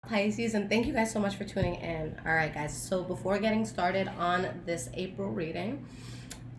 Pisces, and thank you guys so much for tuning in. All right, guys, so before getting started on this April reading,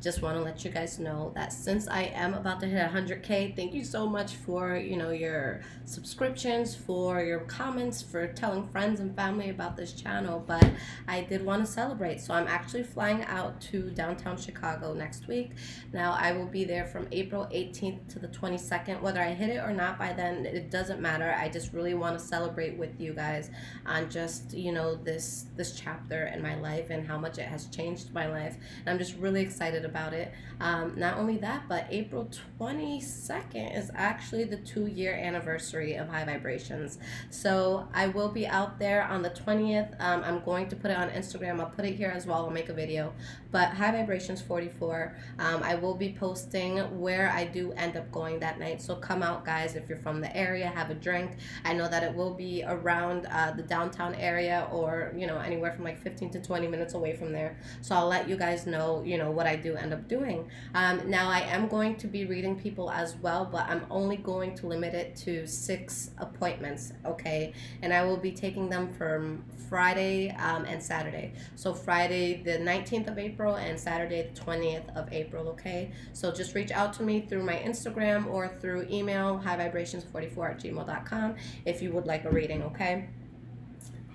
just want to let you guys know that since I am about to hit 100K, thank you so much for, your subscriptions, for your comments, for telling friends and family about this channel. But I did want to celebrate. So I'm actually flying out to downtown Chicago next week. Now, I will be there from April 18th to the 22nd. Whether I hit it or not by then, it doesn't matter. I just really want to celebrate with you guys on just, this chapter in my life and how much it has changed my life. And I'm just really excited about it. Not only that, but April 22nd is actually the 2-year anniversary of High Vibrations. So I will be out there on the 20th. I'm going to put it on Instagram. I'll put it here as well. I'll make a video. But High Vibrations 44, I will be posting where I do end up going that night. So come out, guys, if you're from the area, have a drink. I know that it will be around the downtown area, or anywhere from like 15 to 20 minutes away from there. So I'll let you guys know what I do end up doing. Now I am going to be reading people as well, but I'm only going to limit it to 6 appointments, okay? And I will be taking them from Friday and Saturday. So Friday the 19th of April and Saturday the 20th of April, okay? So just reach out to me through my Instagram or through email, highvibrations44@gmail.com, if you would like a reading, okay?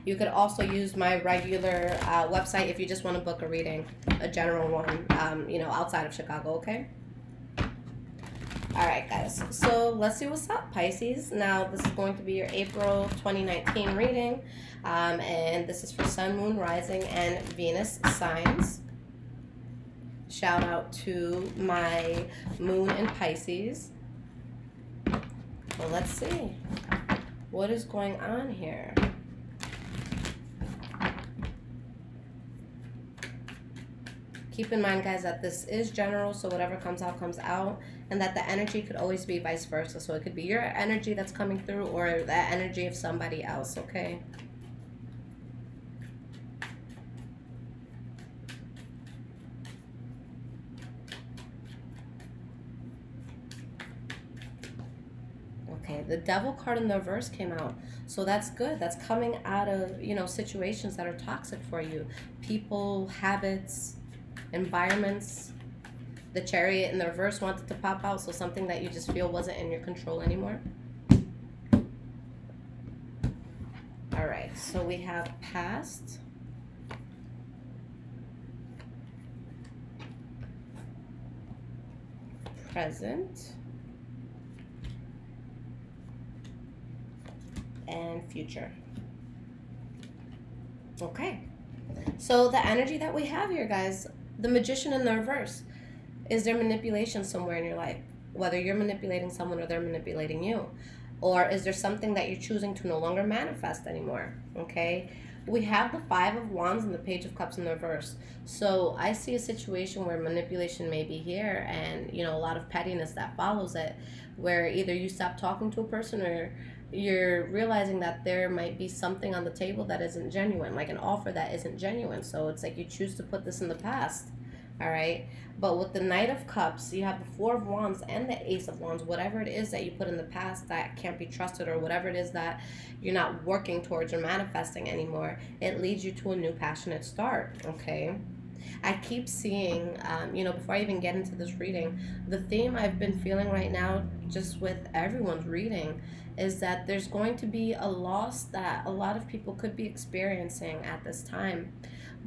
You could also use my regular website if you just want to book a reading, a general one, outside of Chicago, okay? All right, guys. So let's see what's up, Pisces. Now, this is going to be your April 2019 reading, and this is for Sun, Moon, Rising, and Venus signs. Shout out to my Moon in Pisces. Well, let's see. What is going on here? Keep in mind, guys, that this is general, so whatever comes out, and that the energy could always be vice versa. So it could be your energy that's coming through or the energy of somebody else, okay? Okay, the Devil card in the reverse came out. So that's good. That's coming out of, situations that are toxic for you. People, habits, environments. The Chariot in the reverse wanted to pop out, so something that you just feel wasn't in your control anymore. All right, so we have past, present, and future. Okay, so the energy that we have here, guys, the Magician in the reverse. Is there manipulation somewhere in your life? Whether you're manipulating someone or they're manipulating you. Or is there something that you're choosing to no longer manifest anymore? Okay? We have the 5 of Wands and the Page of Cups in the reverse. So I see a situation where manipulation may be here, and, a lot of pettiness that follows it, where either you stop talking to a person or you're realizing that there might be something on the table that isn't genuine, like an offer that isn't genuine. So it's like you choose to put this in the past. All right, but with the Knight of Cups, you have the 4 of Wands and the Ace of Wands. Whatever it is that you put in the past that can't be trusted, or whatever it is that you're not working towards or manifesting anymore, it leads you to a new passionate start, okay? I keep seeing, before I even get into this reading, the theme I've been feeling right now, just with everyone's reading, is that there's going to be a loss that a lot of people could be experiencing at this time.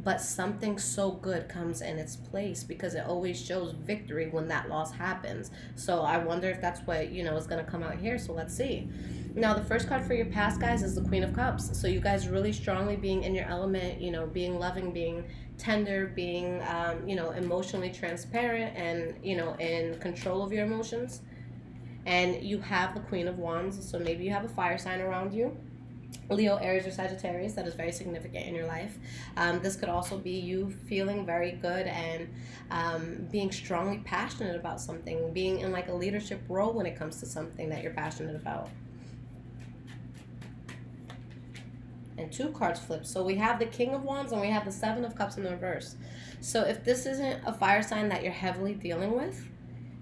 But something so good comes in its place, because it always shows victory when that loss happens. So I wonder if that's what, is going to come out here. So let's see. Now, the first card for your past, guys, is the Queen of Cups. So you guys really strongly being in your element, being loving, being tender, being, emotionally transparent and, in control of your emotions. And you have the Queen of Wands. So maybe you have a fire sign around you. Leo, Aries, or Sagittarius, that is very significant in your life. This could also be you feeling very good and being strongly passionate about something, being in like a leadership role when it comes to something that you're passionate about. And 2 cards flipped. So we have the King of Wands and we have the 7 of Cups in the reverse. So if this isn't a fire sign that you're heavily dealing with,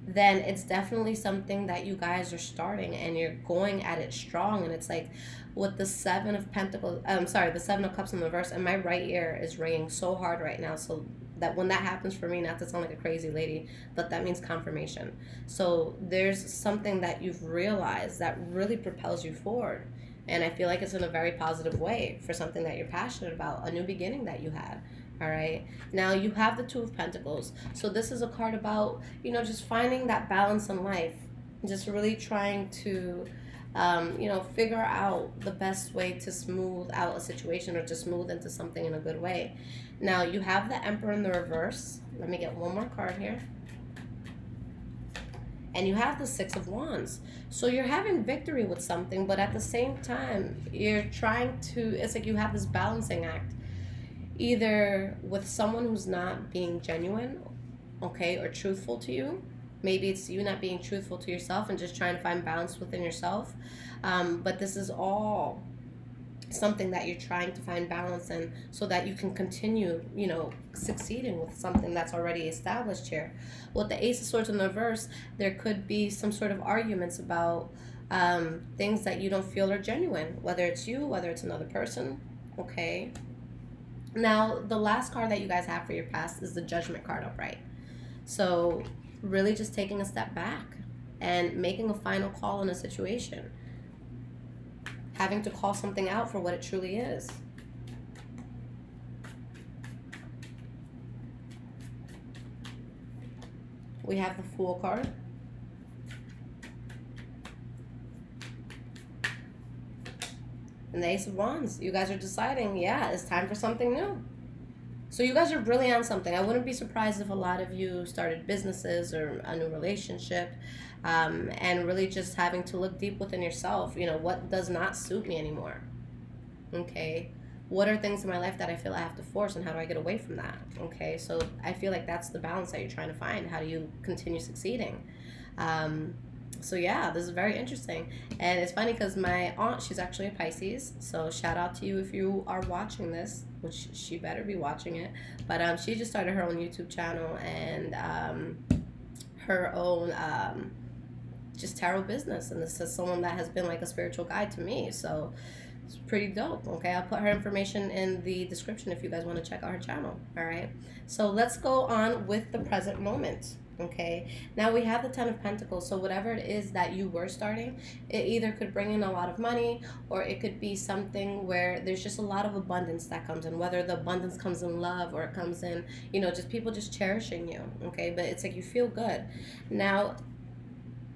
then it's definitely something that you guys are starting and you're going at it strong. And it's like with the Seven of Pentacles, I'm sorry, the Seven of Cups in the reverse, and my right ear is ringing so hard right now. So that when that happens for me, not to sound like a crazy lady, but that means confirmation. So there's something that you've realized that really propels you forward. And I feel like it's in a very positive way for something that you're passionate about, a new beginning that you had. All right. Now you have the Two of Pentacles. So this is a card about, just finding that balance in life. Just really trying to, figure out the best way to smooth out a situation or to smooth into something in a good way. Now you have the Emperor in the reverse. Let me get one more card here. And you have the Six of Wands. So you're having victory with something, but at the same time, you're trying to, it's like you have this balancing act, either with someone who's not being genuine, okay, or truthful to you. Maybe it's you not being truthful to yourself and just trying to find balance within yourself. But this is all something that you're trying to find balance in so that you can continue, succeeding with something that's already established here. With the Ace of Swords in the reverse, there could be some sort of arguments about things that you don't feel are genuine, whether it's you, whether it's another person, okay? Now, the last card that you guys have for your past is the Judgment card upright. So really just taking a step back and making a final call in a situation. Having to call something out for what it truly is. We have the Fool card. And the Ace of Wands. You guys are deciding, yeah, it's time for something new. So you guys are really on something. I wouldn't be surprised if a lot of you started businesses or a new relationship, and really just having to look deep within yourself. What does not suit me anymore? Okay. What are things in my life that I feel I have to force, and how do I get away from that? Okay. So I feel like that's the balance that you're trying to find. How do you continue succeeding? So yeah, this is very interesting. And it's funny because my aunt, she's actually a Pisces. So shout out to you if you are watching this, which she better be watching it. But she just started her own YouTube channel and her own just tarot business. And this is someone that has been like a spiritual guide to me. So it's pretty dope. Okay, I'll put her information in the description if you guys want to check out her channel. All right. So let's go on with the present moment. Okay, now we have the Ten of Pentacles. So whatever it is that you were starting, it either could bring in a lot of money, or it could be something where there's just a lot of abundance that comes in, whether the abundance comes in love or it comes in, just people just cherishing you. Okay, but it's like you feel good. Now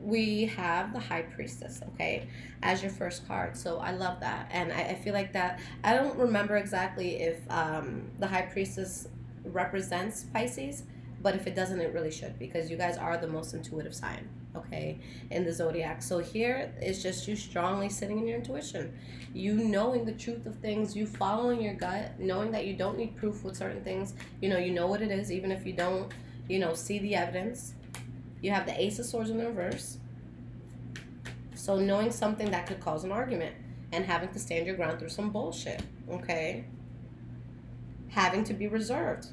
we have the High Priestess, okay, as your first card. So I love that. And I feel like that, I don't remember exactly if the High Priestess represents Pisces, but if it doesn't, it really should, because you guys are the most intuitive sign, okay, in the zodiac. So here is just you strongly sitting in your intuition, you knowing the truth of things, you following your gut, knowing that you don't need proof with certain things. You know what it is, even if you don't, see the evidence. You have the Ace of Swords in the reverse. So knowing something that could cause an argument and having to stand your ground through some bullshit, okay? Having to be reserved.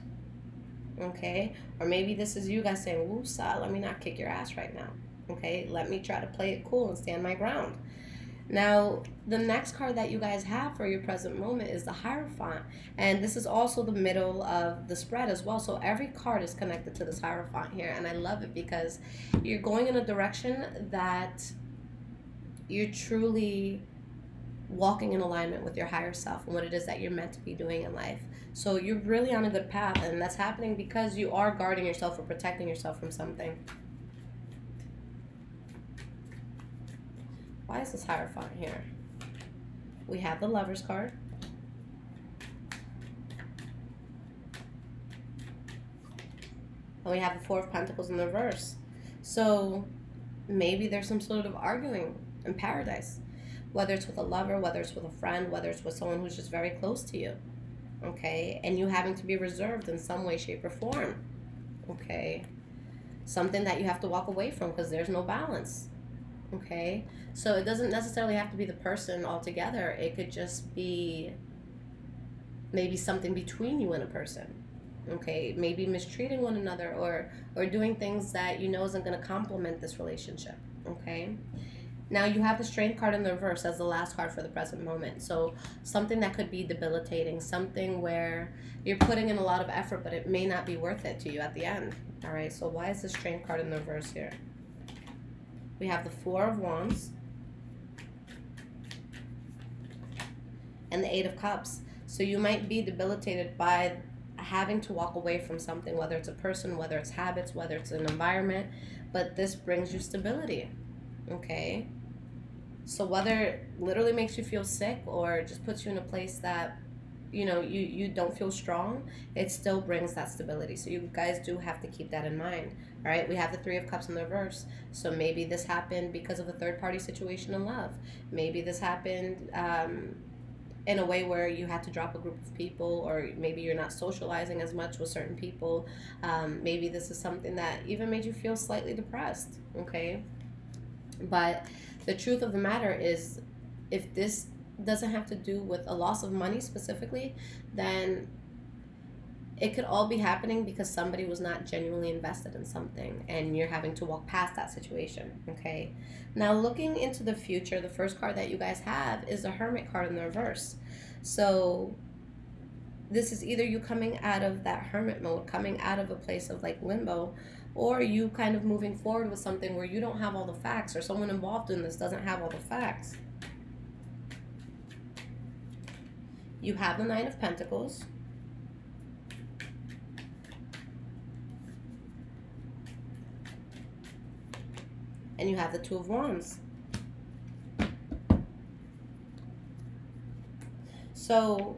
Okay, or maybe this is you guys saying, "Woosa, let me not kick your ass right now." Okay, let me try to play it cool and stand my ground. Now, the next card that you guys have for your present moment is the Hierophant, and this is also the middle of the spread as well. So every card is connected to this Hierophant here, and I love it because you're going in a direction that you're truly walking in alignment with your higher self and what it is that you're meant to be doing in life. So you're really on a good path, and that's happening because you are guarding yourself or protecting yourself from something. Why is this Hierophant here? We have the Lovers card. And we have the Four of Pentacles in the reverse. So maybe there's some sort of arguing in paradise. Whether it's with a lover, whether it's with a friend, whether it's with someone who's just very close to you. Okay? And you having to be reserved in some way, shape, or form. Okay? Something that you have to walk away from because there's no balance. Okay? So it doesn't necessarily have to be the person altogether. It could just be maybe something between you and a person. Okay, maybe mistreating one another, or doing things that you know isn't going to complement this relationship. Okay, now you have the Strength card in the reverse as the last card for the present moment. So something that could be debilitating, something where you're putting in a lot of effort, but it may not be worth it to you at the end. All right, so why is the Strength card in the reverse here? We have the Four of Wands and the Eight of Cups. So you might be debilitated by having to walk away from something, whether it's a person, whether it's habits, whether it's an environment, but this brings you stability. Okay, so whether it literally makes you feel sick or just puts you in a place that you don't feel strong, it still brings that stability. So you guys do have to keep that in mind. All right, we have the Three of Cups in the reverse. So maybe this happened because of a third party situation in love. Maybe this happened in a way where you had to drop a group of people, or maybe you're not socializing as much with certain people. Maybe this is something that even made you feel slightly depressed. Okay, but the truth of the matter is, if this doesn't have to do with a loss of money specifically, then it could all be happening because somebody was not genuinely invested in something and you're having to walk past that situation. Okay, now looking into the future, the first card that you guys have is the Hermit card in the reverse. So this is either you coming out of that hermit mode, coming out of a place of like limbo, or you kind of moving forward with something where you don't have all the facts, or someone involved in this doesn't have all the facts. You have the Nine of Pentacles. And you have the Two of Wands. So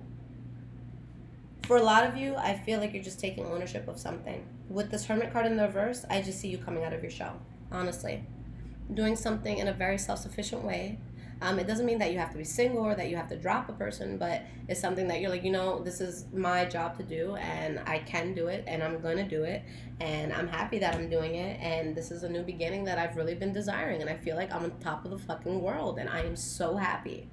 for a lot of you, I feel like you're just taking ownership of something. With this Hermit card in the reverse, I just see you coming out of your shell, honestly. Doing something in a very self-sufficient way. It doesn't mean that you have to be single or that you have to drop a person, but it's something that you're like, this is my job to do, and I can do it, and I'm going to do it, and I'm happy that I'm doing it, and this is a new beginning that I've really been desiring, and I feel like I'm on top of the fucking world, and I am so happy.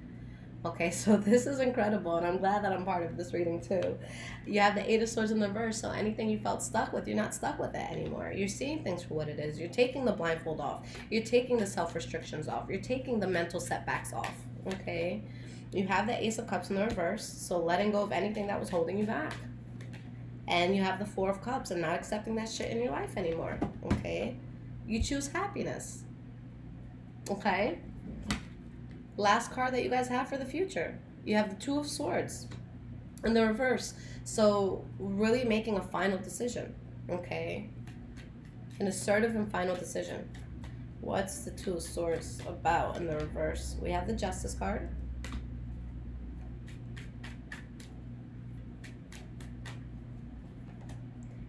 Okay, so this is incredible, and I'm glad that I'm part of this reading too. You have the Eight of Swords in the reverse, so anything you felt stuck with, you're not stuck with it anymore. You're seeing things for what it is. You're taking the blindfold off. You're taking the self-restrictions off. You're taking the mental setbacks off, okay? You have the Ace of Cups in the reverse, so letting go of anything that was holding you back. And you have the Four of Cups and not accepting that shit in your life anymore, okay? You choose happiness, okay? Last card that you guys have for the future. You have the Two of Swords in the reverse. So really making a final decision, okay? An assertive and final decision. What's the Two of Swords about in the reverse? We have the Justice card.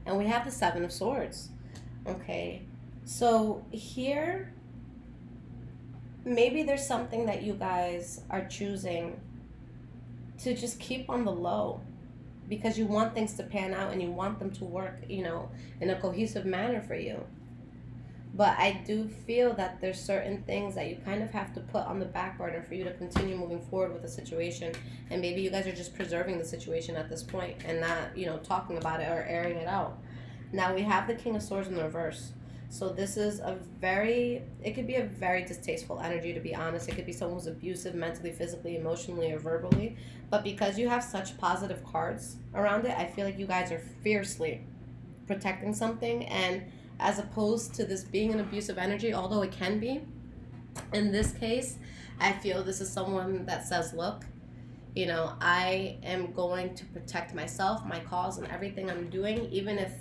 And we have the Seven of Swords, okay? So here, maybe there's something that you guys are choosing to just keep on the low because you want things to pan out and you want them to work, in a cohesive manner for you. But I do feel that there's certain things that you kind of have to put on the back burner for you to continue moving forward with the situation. And maybe you guys are just preserving the situation at this point and not, talking about it or airing it out. Now we have the King of Swords in the reverse. So this is it could be a very distasteful energy, to be honest. It could be someone who's abusive mentally, physically, emotionally, or verbally. But because you have such positive cards around it, I feel like you guys are fiercely protecting something. And as opposed to this being an abusive energy, although it can be, in this case, I feel this is someone that says, look, I am going to protect myself, my cause, and everything I'm doing, even if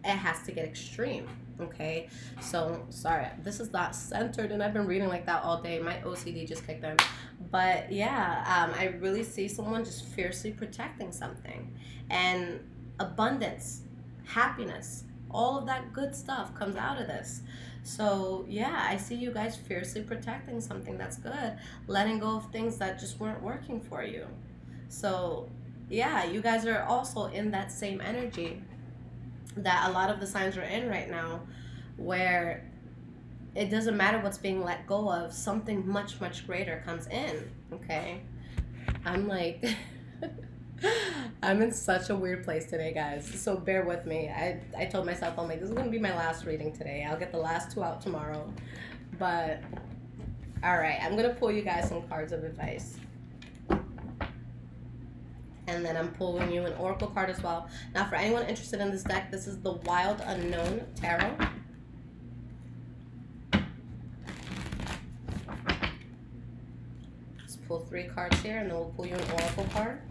it has to get extreme. Okay, so sorry, this is not centered, and I've been reading like that all day. My OCD just kicked in. But yeah, I really see someone just fiercely protecting something. And abundance, happiness, all of that good stuff comes out of this. So yeah, I see you guys fiercely protecting something that's good, letting go of things that just weren't working for you. So yeah, you guys are also in that same energy that a lot of the signs are in right now, where it doesn't matter what's being let go of, something much, much greater comes in, okay? I'm like, I'm in such a weird place today, guys. So bear with me. I told myself, I'm like, this is going to be my last reading today. I'll get the last two out tomorrow. But, all right, I'm going to pull you guys some cards of advice. And then I'm pulling you an oracle card as well. Now, for anyone interested in this deck, this is the Wild Unknown Tarot. Let's pull 3 cards here, and then we'll pull you an oracle card.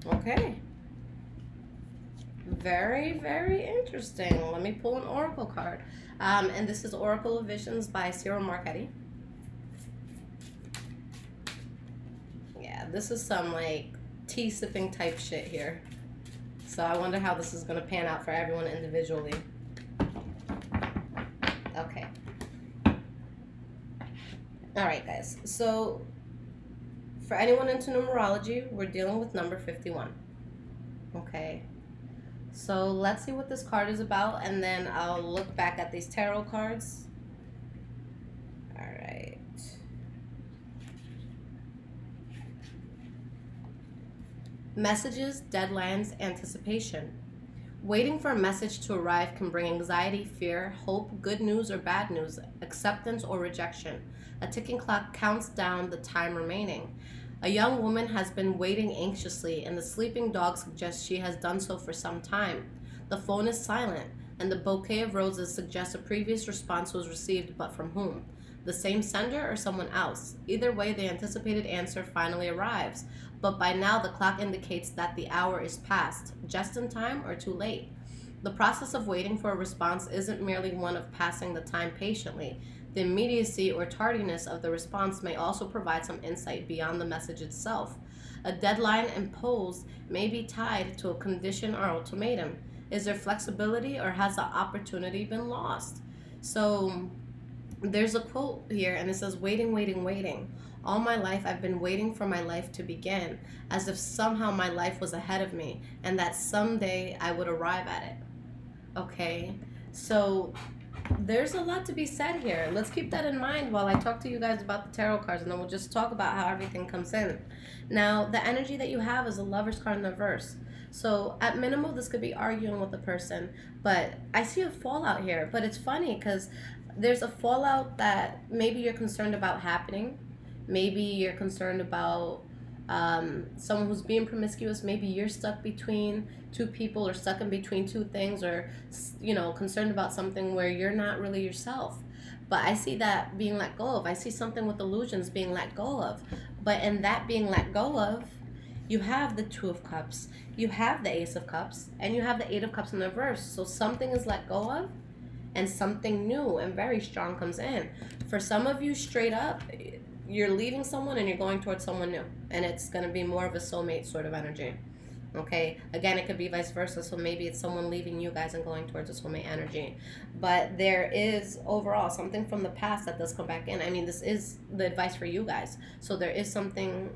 Okay. Very, very interesting. Let me pull an oracle card. And this is Oracle of Visions by Cyril Marchetti. Yeah, this is some like tea sipping type shit here. So I wonder how this is going to pan out for everyone individually. Okay. All right, guys. So for anyone into numerology, we're dealing with number 51. Okay. So let's see what this card is about, and then I'll look back at these tarot cards. All right. Messages, deadlines, anticipation. Waiting for a message to arrive can bring anxiety, fear, hope, good news or bad news, acceptance or rejection. A ticking clock counts down the time remaining. A young woman has been waiting anxiously, and the sleeping dog suggests she has done so for some time. The phone is silent, and the bouquet of roses suggests a previous response was received, but from whom? The same sender or someone else? Either way, the anticipated answer finally arrives, but by now the clock indicates that the hour is past, just in time or too late. The process of waiting for a response isn't merely one of passing the time patiently. The immediacy or tardiness of the response may also provide some insight beyond the message itself. A deadline imposed may be tied to a condition or ultimatum. Is there flexibility, or has the opportunity been lost? So there's a quote here, and it says, waiting, waiting, waiting. All my life I've been waiting for my life to begin, as if somehow my life was ahead of me, and that someday I would arrive at it. Okay, so there's a lot to be said here. Let's keep that in mind while I talk to you guys about the tarot cards, and then we'll just talk about how everything comes in. Now, the energy that you have is a Lover's card in the reverse. So at minimum, this could be arguing with the person, but I see a fallout here. But it's funny because there's a fallout that maybe you're concerned about happening. Maybe you're concerned about someone who's being promiscuous. Maybe you're stuck between two people, or stuck in between two things, or concerned about something where you're not really yourself. But I see that being let go of. I see something with illusions being let go of. But in that being let go of, you have the Two of Cups, you have the Ace of Cups, and you have the Eight of Cups in the reverse. So something is let go of, and something new and very strong comes in. For some of you, straight up, you're leaving someone and you're going towards someone new, and it's going to be more of a soulmate sort of energy. Okay, again, it could be vice versa, so maybe it's someone leaving you guys and going towards a soulmate energy. But there is overall something from the past that does come back in. I mean, this is the advice for you guys, so there is something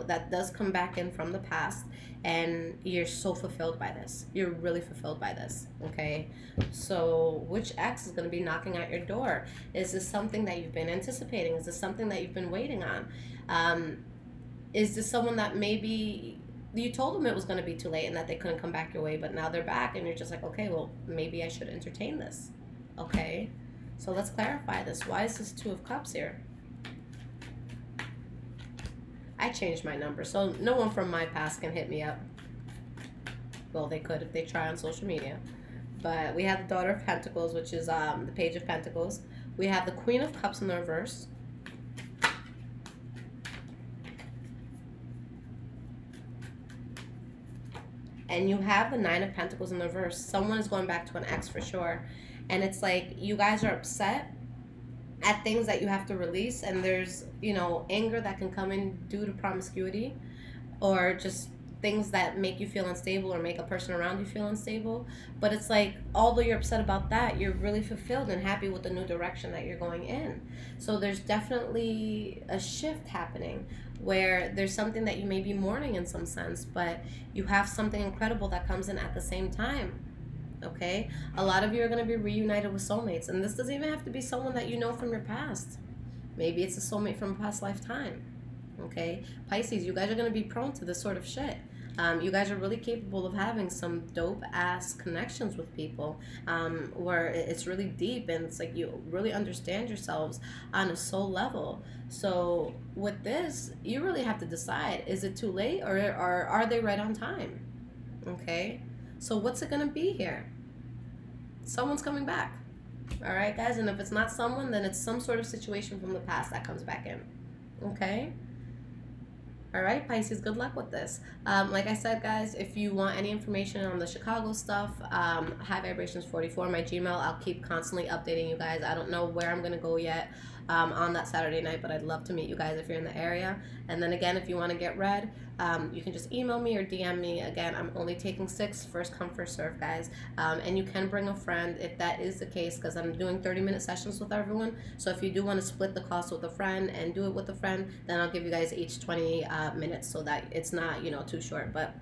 that does come back in from the past, and you're so fulfilled by this. You're really fulfilled by this. Okay, so which ex is going to be knocking at your door? Is this something that you've been anticipating? Is this something that you've been waiting on? Is this someone that maybe you told them it was going to be too late and that they couldn't come back your way, but now they're back and you're just like, okay, well, maybe I should entertain this. Okay, so let's clarify this. Why is this Two of Cups here? I changed my number, so no one from my past can hit me up. Well, they could if they try on social media. But we have the Daughter of Pentacles, which is the Page of Pentacles. We have the Queen of Cups in the reverse. And you have the Nine of Pentacles in the reverse. Someone is going back to an ex for sure. And it's like you guys are upset at things that you have to release. And there's, anger that can come in due to promiscuity. Or just things that make you feel unstable or make a person around you feel unstable. But it's like, although you're upset about that, you're really fulfilled and happy with the new direction that you're going in. So there's definitely a shift happening where there's something that you may be mourning in some sense, but you have something incredible that comes in at the same time. Okay, a lot of you are going to be reunited with soulmates, and this doesn't even have to be someone that you know from your past. Maybe it's a soulmate from a past lifetime. Okay, Pisces, you guys are going to be prone to this sort of shit. You guys are really capable of having some dope ass connections with people, where it's really deep and it's like you really understand yourselves on a soul level. So with this, you really have to decide, is it too late, or are they right on time? Okay, so what's it gonna be here? Someone's coming back. All right, guys, and if it's not someone, then it's some sort of situation from the past that comes back in. Okay. All right, Pisces, good luck with this. Like I said, guys, if you want any information on the Chicago stuff, High Vibrations 44, my Gmail. I'll keep constantly updating you guys. I don't know where I'm going to go yet on that Saturday night, but I'd love to meet you guys if you're in the area. And then again, if you want to get read, you can just email me or DM me. Again, I'm only taking 6, first come, first serve, guys. And you can bring a friend if that is the case, because I'm doing 30-minute sessions with everyone. So if you do want to split the cost with a friend and do it with a friend, then I'll give you guys each 20 minutes so that it's not, too short. But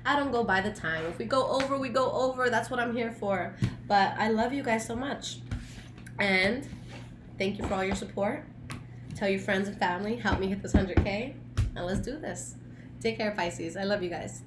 I don't go by the time. If we go over, we go over. That's what I'm here for. But I love you guys so much. And thank you for all your support. Tell your friends and family. Help me hit this 100K. And let's do this. Take care, Pisces. I love you guys.